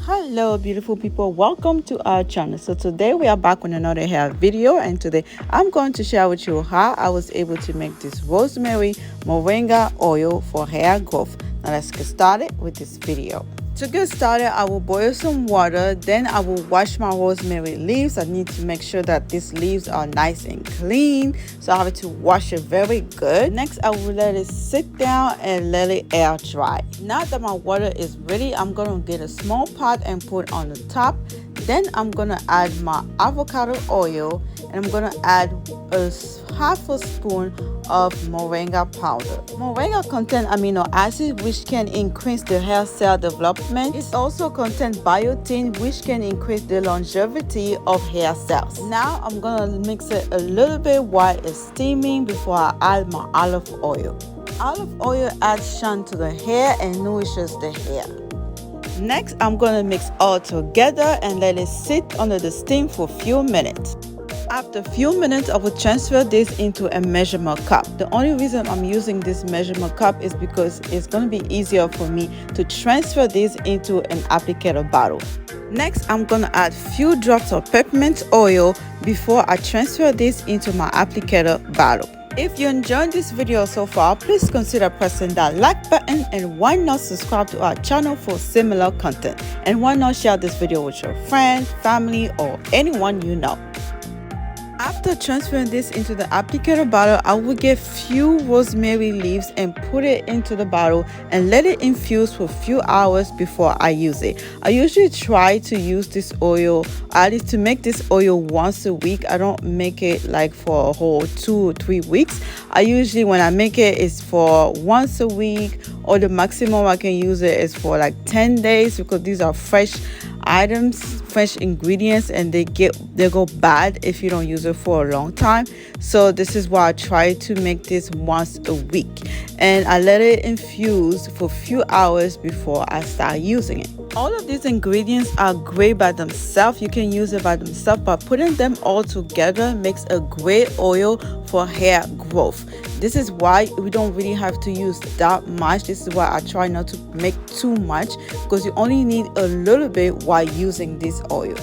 Hello beautiful people, welcome to our channel. So today we are back with another hair video, and today I'm going to share with you how I was able to make this rosemary moringa oil for hair growth. Now let's get started with this video. To get started, I will boil some water, then I will wash my rosemary leaves. I need to make sure that these leaves are nice and clean, so I have to wash it very good. Next, I will let it sit down and let it air dry. Now that my water is ready, I'm gonna get a small pot and put on the top. Then I'm gonna add my avocado oil, and I'm gonna add half a spoon of moringa powder. Moringa contains amino acids which can increase the hair cell development. It also contains biotin which can increase the longevity of hair cells. Now I'm gonna mix it a little bit while it's steaming before I add my olive oil. Olive oil adds shine to the hair and nourishes the hair. Next, I'm gonna mix all together and let it sit under the steam for a few minutes. After a few minutes, I will transfer this into a measurement cup. The only reason I'm using this measurement cup is because it's going to be easier for me to transfer this into an applicator bottle. Next, I'm going to add few drops of peppermint oil before I transfer this into my applicator bottle. If you enjoyed this video so far, please consider pressing that like button, and why not subscribe to our channel for similar content, and why not share this video with your friends, family, or anyone you know. After transferring this into the applicator bottle, I will get few rosemary leaves and put it into the bottle and let it infuse for a few hours before I use it. I usually try to use this oil, at least to make this oil once a week. I don't make it like for a whole 2 or 3 weeks. I usually, when I make it, is for once a week, or the maximum I can use it is for like 10 days, because these are fresh items, fresh ingredients, and they go bad if you don't use it for a long time. So this is why I try to make this once a week, and I let it infuse for a few hours before I start using it. All of these ingredients are great by themselves. You can use it by themselves, but putting them all together makes a great oil for hair growth. This is why we don't really have to use that much. This is why I try not to make too much, because you only need a little bit while using this oil.